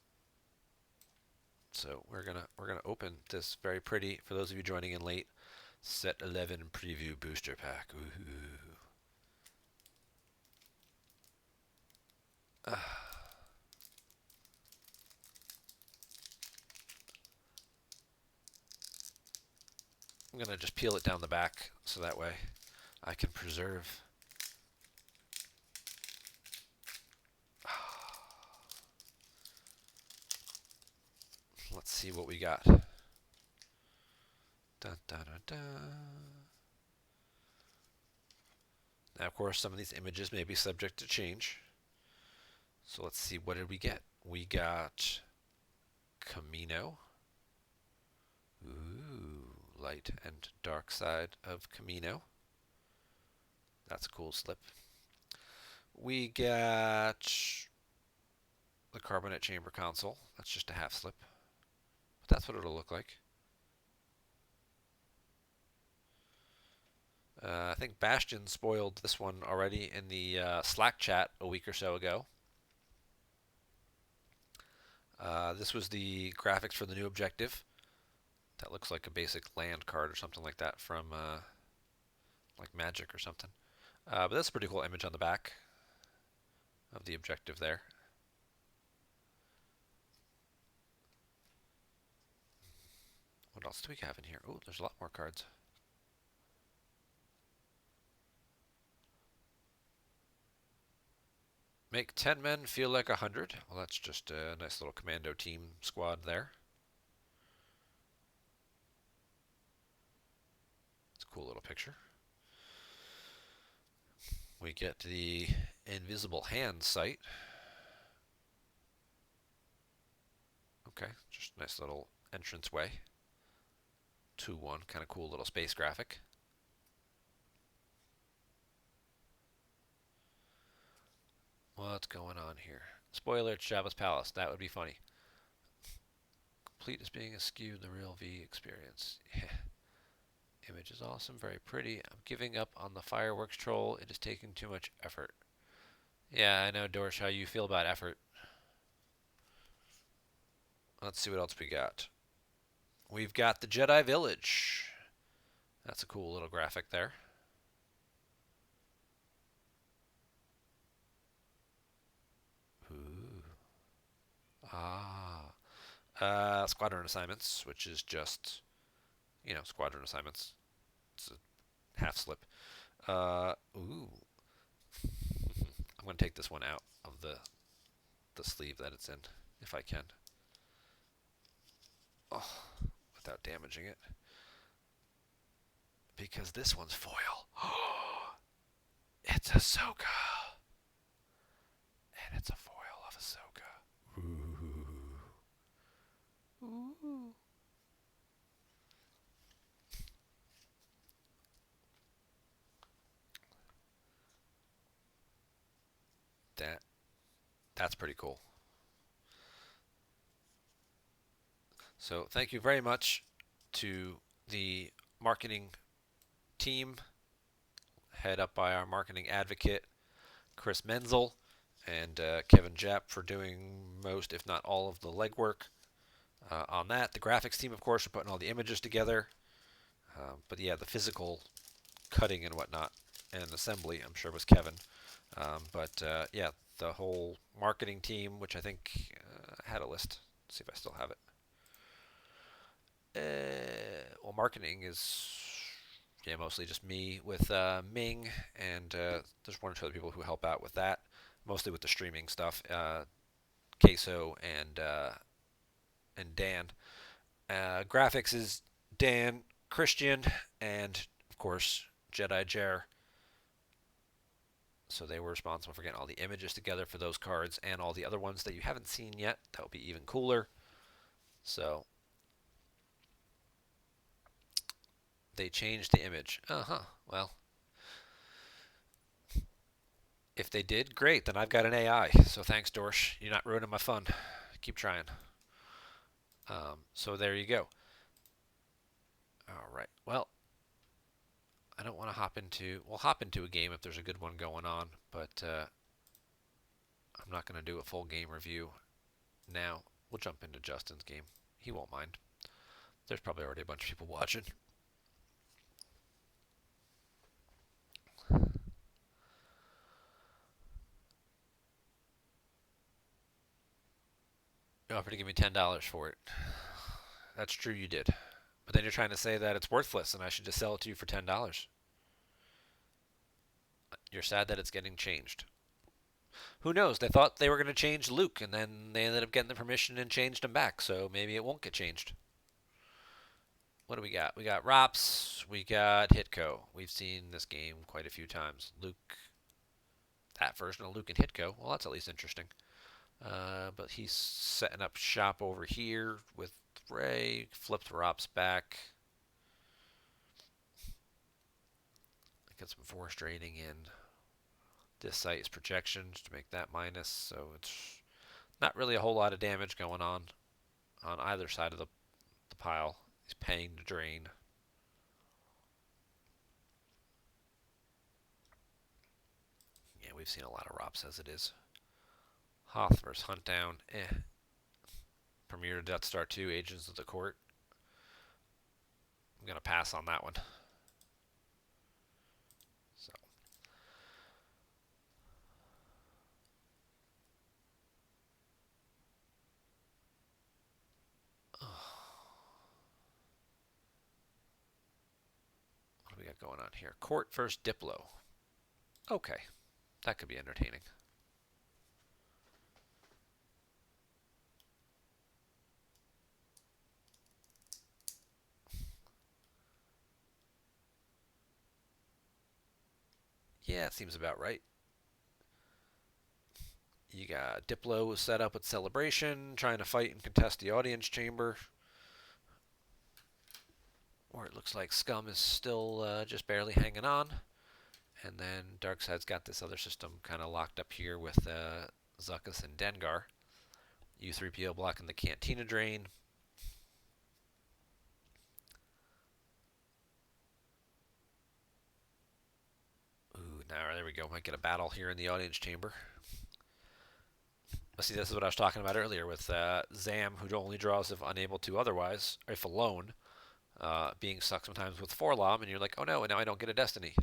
So we're gonna open this very pretty, for those of you joining in late, Set 11 Preview Booster Pack. Ooh. I'm gonna just peel it down the back so that way I can preserve. Let's see what we got. Dun, dun, dun, dun. Now, of course, some of these images may be subject to change. So let's see, what did we get? We got Camino. Ooh, light and dark side of Camino. That's a cool slip. We got the carbonate chamber console. That's just a half slip. But that's what it'll look like. I think Bastion spoiled this one already in the Slack chat a week or so ago. This was the graphics for the new objective. That looks like a basic land card or something like that from like Magic or something. But that's a pretty cool image on the back of the objective there. What else do we have in here? Oh, there's a lot more cards. Make 10 men feel like 100. Well, that's just a nice little commando team squad there. It's a cool little picture. We get the invisible hand sight. Okay, just a nice little entranceway. 2-1, kind of cool little space graphic. What's going on here? Spoiler, it's Jabba's Palace. That would be funny. Complete as being eschewed the real V experience. Yeah. Image is awesome, very pretty. I'm giving up on the fireworks troll. It is taking too much effort. Yeah, I know, Dorsch, how you feel about effort. Let's see what else we got. We've got the Jedi Village. That's a cool little graphic there. Ooh. Squadron assignments, which is just, squadron assignments. It's a half slip. Ooh. I'm going to take this one out of the sleeve that it's in, if I can. Oh, without damaging it. Because this one's foil. It's Ahsoka. And it's a foil of Ahsoka. Ooh. Ooh. That's pretty cool. So thank you very much to the marketing team, head up by our marketing advocate, Chris Menzel, and Kevin Japp for doing most, if not all, of the legwork on that. The graphics team, of course, for putting all the images together. But yeah, the physical cutting and whatnot and assembly, I'm sure, was Kevin. But yeah, the whole marketing team, which I think had a list. Let's see if I still have it. Well, marketing is yeah mostly just me with Ming, and there's one or two other people who help out with that, mostly with the streaming stuff. Queso and Dan. Graphics is Dan, Christian, and of course Jedi Jer. So they were responsible for getting all the images together for those cards and all the other ones that you haven't seen yet. That will be even cooler. So they changed the image. Uh huh. Well, if they did, great. Then I've got an AI. So thanks, Dorsch. You're not ruining my fun. Keep trying. So there you go. All right. Well, I don't want to hop into. We'll hop into a game if there's a good one going on, but I'm not going to do a full game review now. We'll jump into Justin's game. He won't mind. There's probably already a bunch of people watching. You offered to give me $10 for it. That's true, you did. But then you're trying to say that it's worthless and I should just sell it to you for $10. You're sad that it's getting changed. Who knows? They thought they were going to change Luke, and then they ended up getting the permission and changed him back, so maybe it won't get changed. What do we got? We got Rops, we got Hitco. We've seen this game quite a few times. Luke, that version of Luke and Hitco. Well, that's at least interesting. But he's setting up shop over here with Ray. Flipped Rops back. Get some force draining in. This site is projections to make that minus, so it's not really a whole lot of damage going on either side of the pile. He's paying to drain. Yeah, we've seen a lot of Rops as it is. Hoth versus Huntdown. Premier to Death Star 2, Agents of the Court. I'm going to pass on that one. So. What do we got going on here? Court versus Diplo. Okay, that could be entertaining. Yeah, it seems about right. You got Diplo set up with Celebration, trying to fight and contest the audience chamber. Or it looks like Scum is still just barely hanging on. And then Darkseid's got this other system kind of locked up here with Zuckuss and Dengar. U3PO blocking the Cantina drain. Ooh, now there we go. Might get a battle here in the audience chamber. See, this is what I was talking about earlier with Zam, who only draws if unable to otherwise, if alone, being stuck sometimes with Forlom, and you're like, oh no, and now I don't get a Destiny.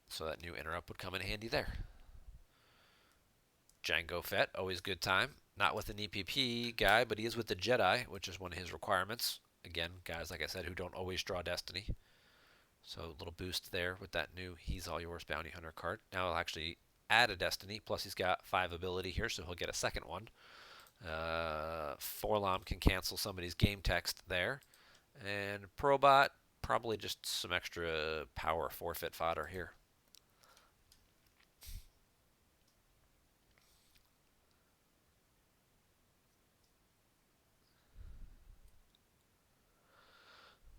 So that new interrupt would come in handy there. Django Fett, always good time. Not with an EPP guy, but he is with the Jedi, which is one of his requirements. Again, guys, like I said, who don't always draw Destiny. So a little boost there with that new He's All Yours Bounty Hunter card. Now he'll actually add a Destiny, plus he's got 5 ability here, so he'll get a second one. Forlom can cancel somebody's game text there. And Probot, probably just some extra power forfeit fodder here.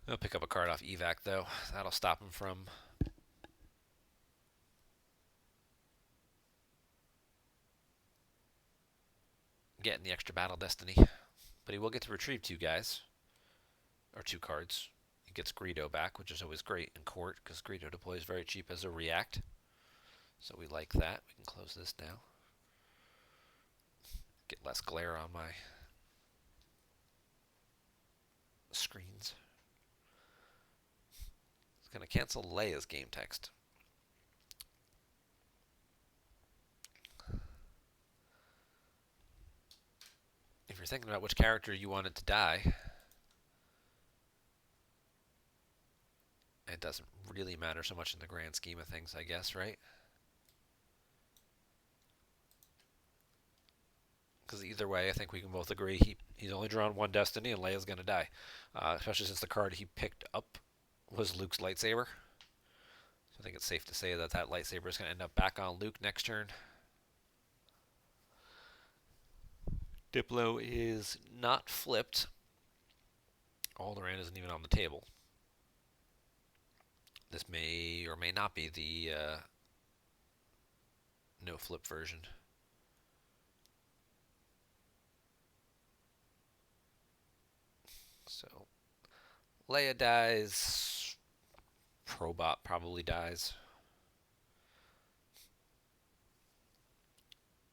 He'll pick up a card off Evac, though. That'll stop him from getting the extra battle destiny. But he will get to retrieve two guys, or two cards. He gets Greedo back, which is always great in court, because Greedo deploys very cheap as a react. So we like that. We can close this now. Get less glare on my screens. It's going to cancel Leia's game text. If you're thinking about which character you wanted to die, it doesn't really matter so much in the grand scheme of things, I guess, right? Because either way, I think we can both agree he's only drawn one destiny and Leia's going to die. Especially since the card he picked up was Luke's lightsaber. So I think it's safe to say that that lightsaber is going to end up back on Luke next turn. Diplo is not flipped. Alderaan isn't even on the table. This may or may not be the no flip version. So Leia dies. Probot probably dies.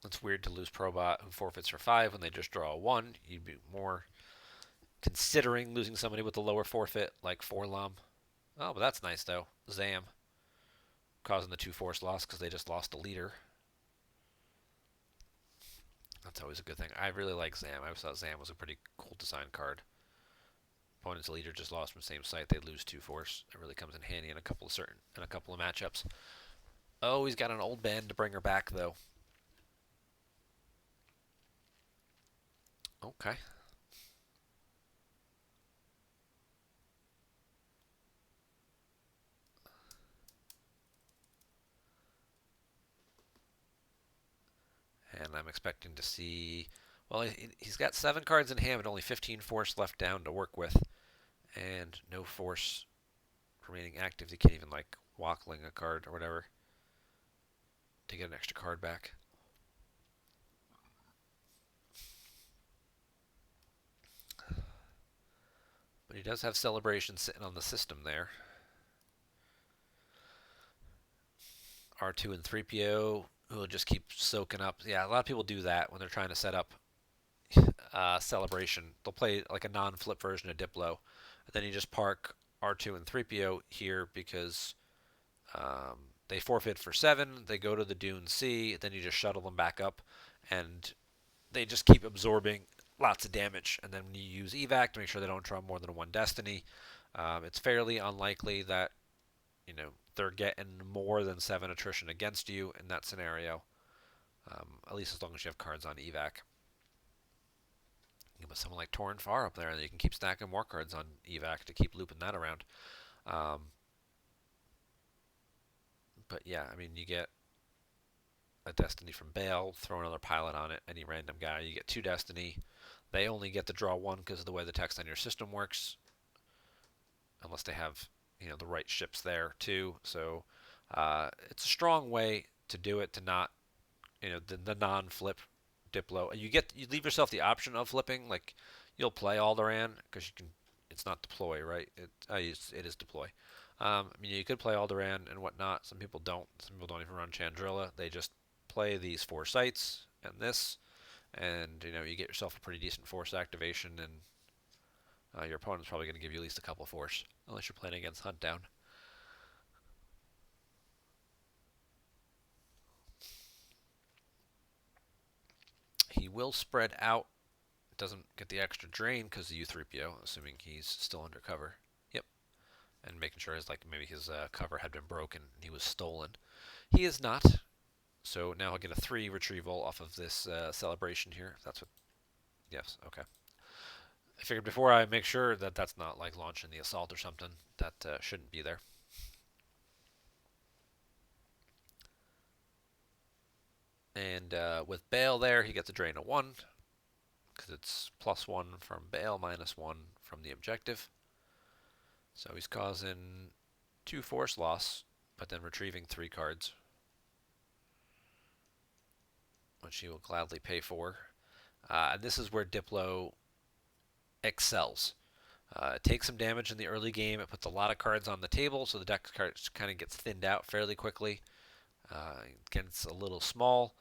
It's weird to lose Probot who forfeits for 5 when they just draw a 1. You'd be more considering losing somebody with a lower forfeit like Forlom. Oh, but that's nice though. Zam causing the 2 force loss because they just lost a leader. That's always a good thing. I really like Zam. I always thought Zam was a pretty cool design card. Opponent's leader just lost from the same site. They lose 2 force. It really comes in handy in a couple of matchups. Oh, he's got an old band to bring her back though. Okay. And I'm expecting to see. Well, he's got 7 cards in hand, but only 15 force left down to work with, and no force remaining active. He can't even like Walkling a card or whatever to get an extra card back. But he does have Celebration sitting on the system there. R2 and 3PO who will just keep soaking up. Yeah, a lot of people do that when they're trying to set up Celebration. They'll play like a non-flip version of Diplo, and then you just park R2 and 3PO here because they forfeit for 7. They go to the Dune Sea. Then you just shuttle them back up, and they just keep absorbing lots of damage. And then you use evac to make sure they don't draw more than 1 destiny. It's fairly unlikely that they're getting more than 7 attrition against you in that scenario. At least as long as you have cards on evac. You can put someone like Torrin Far up there, and you can keep stacking more cards on evac to keep looping that around. But yeah, I mean, you get a destiny from Bale, throw another pilot on it, any random guy. You get 2 destiny. They only get to draw 1 because of the way the text on your system works, unless they have the right ships there too. So it's a strong way to do it, to not the non-flip Diplo. You leave yourself the option of flipping. Like you'll play Alderaan because you can. It's not deploy, right? It is deploy. I mean, you could play Alderaan and whatnot. Some people don't. Some people don't even run Chandrilla. They just play these 4 sites and this, and you get yourself a pretty decent force activation, and your opponent's probably going to give you at least a couple force, unless you're playing against Hunt Down. He will spread out. Doesn't get the extra drain because of U3PO, assuming he's still undercover. Yep. And making sure maybe his cover had been broken and he was stolen. He is not. So now I'll get a 3 retrieval off of this celebration here. If that's what. Yes. Okay. I figured before I make sure that that's not like launching the assault or something. That shouldn't be there. And with Bale there, he gets a drain of 1 because it's +1 from Bale, -1 from the objective. So he's causing 2 force loss, but then retrieving 3 cards, which he will gladly pay for. And this is where Diplo excels. It takes some damage in the early game. It puts a lot of cards on the table, so the deck kind of gets thinned out fairly quickly. It gets a little small,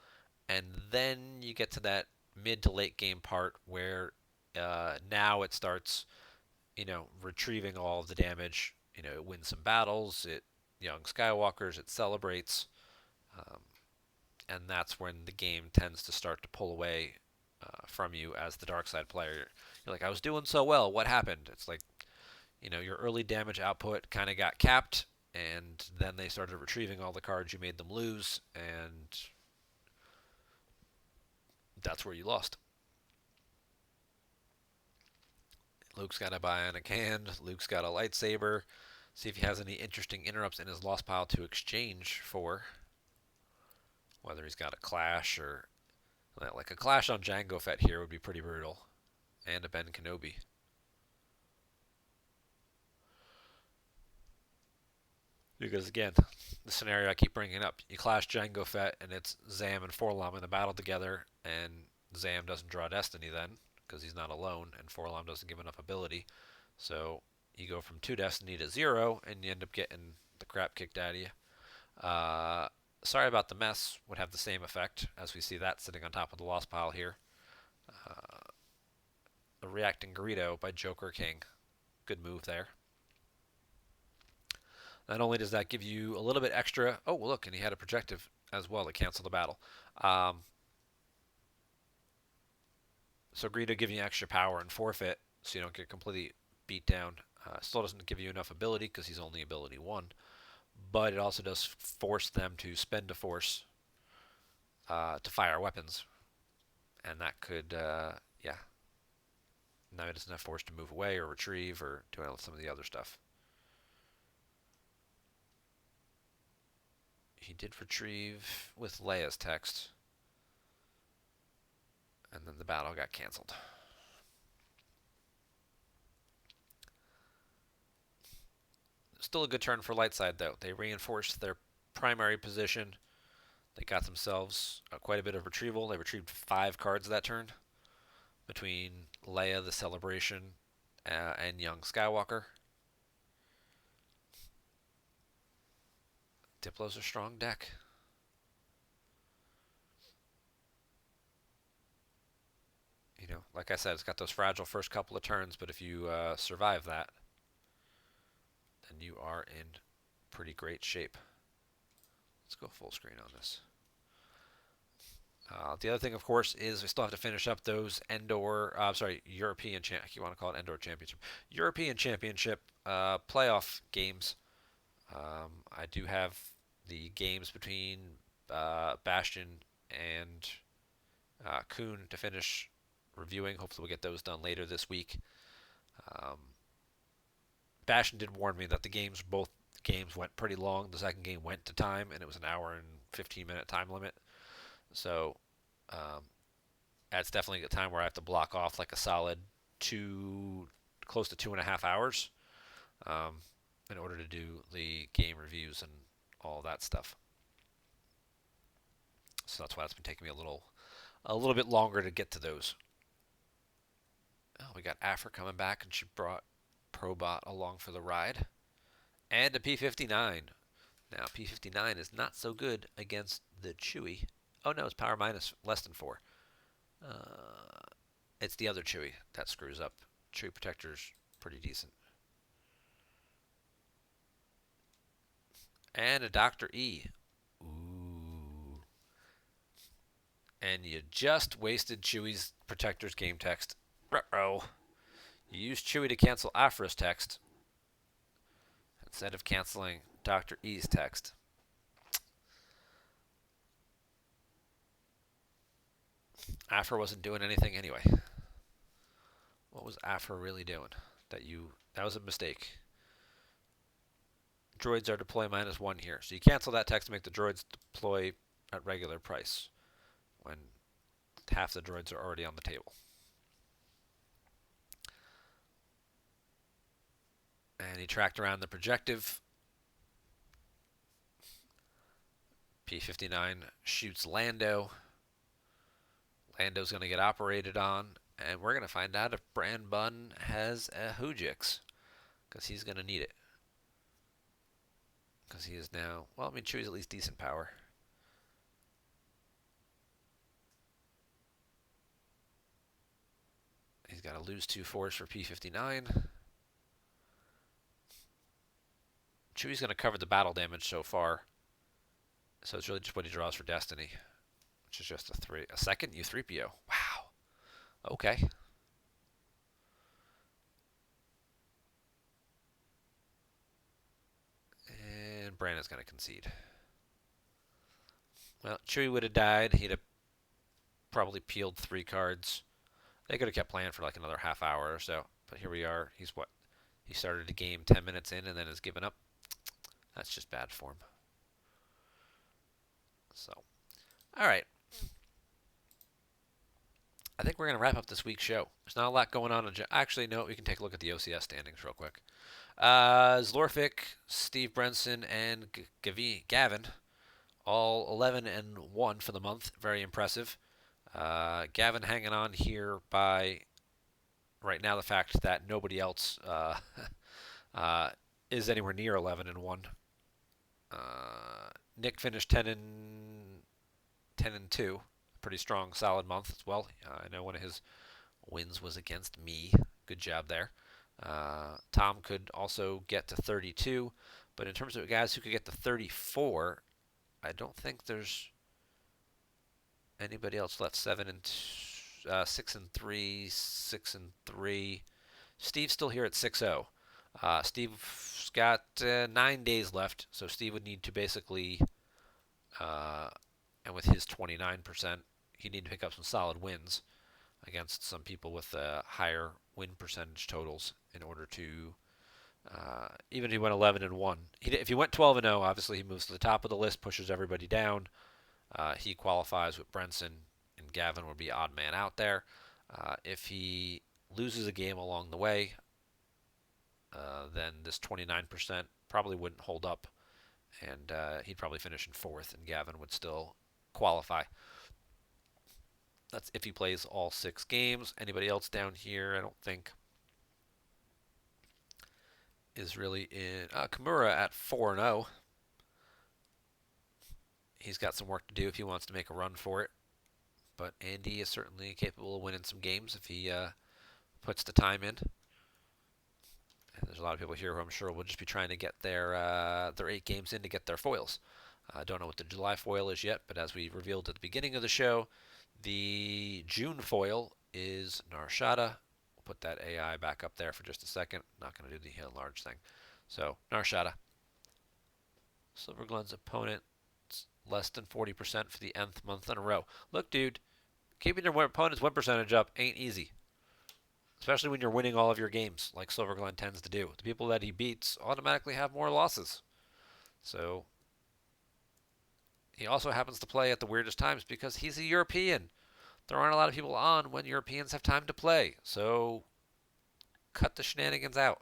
and then you get to that mid to late game part where now it starts, retrieving all of the damage. It wins some battles. It young Skywalkers. It celebrates, um, and that's when the game tends to start to pull away from you as the dark side player. You're like, I was doing so well. What happened? It's like, your early damage output kind of got capped, and then they started retrieving all the cards you made them lose, and that's where you lost. Luke's got a bionic hand. Luke's got a lightsaber. See if he has any interesting interrupts in his lost pile to exchange for. Whether he's got a clash or like a clash on Jango Fett here would be pretty brutal, and a Ben Kenobi. Because again, the scenario I keep bringing up, you clash Jango Fett and it's Zam and Forlom in the battle together, and Zam doesn't draw Destiny then because he's not alone, and Forlom doesn't give enough ability. So you go from 2 Destiny to 0, and you end up getting the crap kicked out of you. Sorry about the mess would have the same effect as we see that sitting on top of the lost pile here. Uh, the reacting Greedo by Joker King. Good move there. Not only does that give you a little bit extra. Oh, well, look, and he had a projective as well to cancel the battle. So Greedo giving you extra power and forfeit, so you don't get completely beat down. Still doesn't give you enough ability because he's only ability 1, but it also does force them to spend a force to fire weapons, and that could, yeah. Now he doesn't have force to move away or retrieve or do some of the other stuff. He did retrieve with Leia's text, and then the battle got canceled. Still a good turn for Lightside, though. They reinforced their primary position. They got themselves quite a bit of retrieval. They retrieved 5 cards that turn between Leia, the Celebration, and young Skywalker. Diplo's a strong deck. Like I said, it's got those fragile first couple of turns, but if you survive that, then you are in pretty great shape. Let's go full screen on this. The other thing, of course, is we still have to finish up those European you want to call it Endor Championship, European Championship playoff games. I do have the games between Bastion and Kuhn to finish reviewing. Hopefully, we'll get those done later this week. Um, Bastion did warn me that both games went pretty long. The second game went to time, and it was an hour and 15-minute time limit. So that's definitely a time where I have to block off like a solid close to 2.5 hours in order to do the game reviews and all that stuff. So that's why it's been taking me a little bit longer to get to those. Oh, we got Afra coming back, and she brought Probot along for the ride, and a P59. Now P59 is not so good against the Chewie. Oh no, it's power minus less than 4. It's the other Chewie that screws up. Chewie Protector's pretty decent. And a Dr. E. Ooh. And you just wasted Chewie's Protector's game text. Ruh-roh. You used Chewie to cancel Afra's text instead of canceling Dr. E's text. Afra wasn't doing anything anyway. What was Afra really doing? That was a mistake. Droids are deploy -1 here. So you cancel that text to make the droids deploy at regular price when half the droids are already on the table. And he tracked around the projective. P59 shoots Lando. Lando's going to get operated on, and we're going to find out if Bran Bun has a Hoojix, because he's going to need it. Because he is now, well, I mean, Chewie's at least decent power. He's got to lose 2 force for P59. Chewie's going to cover the battle damage so far. So it's really just what he draws for Destiny, which is just a second U3PO. Wow. Okay. And Brandon's going to concede. Well, Chewie would have died. He'd have probably peeled 3 cards. They could have kept playing for like another half hour or so. But here we are. He's what? He started the game 10 minutes in and then has given up. That's just bad form. So, all right. I think we're going to wrap up this week's show. There's not a lot going on. Actually, no, we can take a look at the OCS standings real quick. Zlorfic, Steve Brenson, and Gavin, all 11-1 for the month. Very impressive. Gavin hanging on here by right now the fact that nobody else is anywhere near 11-1. Nick finished 10-2, pretty strong, solid month as well. I know one of his wins was against me. Good job there. Tom could also get to 32, but in terms of guys who could get to 34, I don't think there's anybody else left. 6-3, 6-3. Steve's still here at 6-0. Steve's got 9 days left, so Steve would need to basically, and with his 29%, he'd need to pick up some solid wins against some people with higher win percentage totals in order to, even if he went 11-1. If he went 12-0, obviously he moves to the top of the list, pushes everybody down. He qualifies with Brenson, and Gavin would be odd man out there. If he loses a game along the way, then this 29% probably wouldn't hold up, and he'd probably finish in 4th, and Gavin would still qualify. That's if he plays all 6 games. Anybody else down here, I don't think, is really in. Kimura at 4-0. He's got some work to do if he wants to make a run for it. But Andy is certainly capable of winning some games if he puts the time in. And there's a lot of people here who I'm sure will just be trying to get their 8 games in to get their foils. I don't know what the July foil is yet, but as we revealed at the beginning of the show, the June foil is Narshada. We'll put that AI back up there for just a second. Not going to do the enlarge thing. So, Narshada. Silverglund's opponent less than 40% for the nth month in a row. Look, dude, keeping your opponent's win percentage up ain't easy. Especially when you're winning all of your games, like Silverglund tends to do. The people that he beats automatically have more losses. So, he also happens to play at the weirdest times because he's a European. There aren't a lot of people on when Europeans have time to play. So, cut the shenanigans out.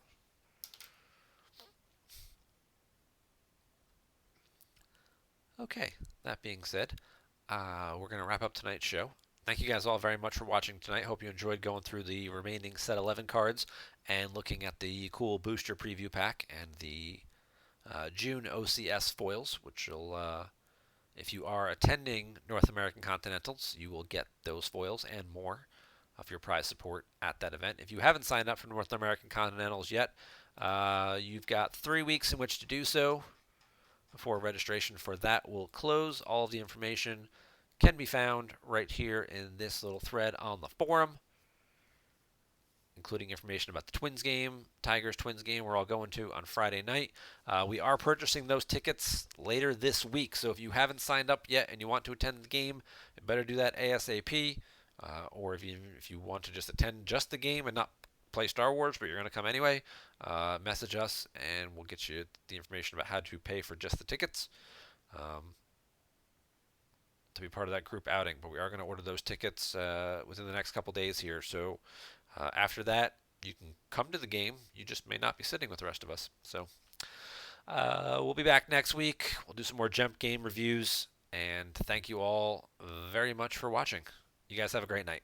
Okay, that being said, we're going to wrap up tonight's show. Thank you guys all very much for watching tonight. Hope you enjoyed going through the remaining set 11 cards and looking at the cool booster preview pack and the June OCS foils, which will, if you are attending North American Continentals, you will get those foils and more of your prize support at that event. If you haven't signed up for North American Continentals yet, you've got 3 weeks in which to do so before registration for that will close. All of the information can be found right here in this little thread on the forum, including information about the Twins game, Tigers Twins game we're all going to on Friday night. We are purchasing those tickets later this week, so if you haven't signed up yet and you want to attend the game, you better do that ASAP. Or if you want to just attend just the game and not play Star Wars, but you're going to come anyway, message us and we'll get you the information about how to pay for just the tickets to be part of that group outing. But we are going to order those tickets within the next couple days here. So after that, you can come to the game. You just may not be sitting with the rest of us. So we'll be back next week. We'll do some more GEMP game reviews. And thank you all very much for watching. You guys have a great night.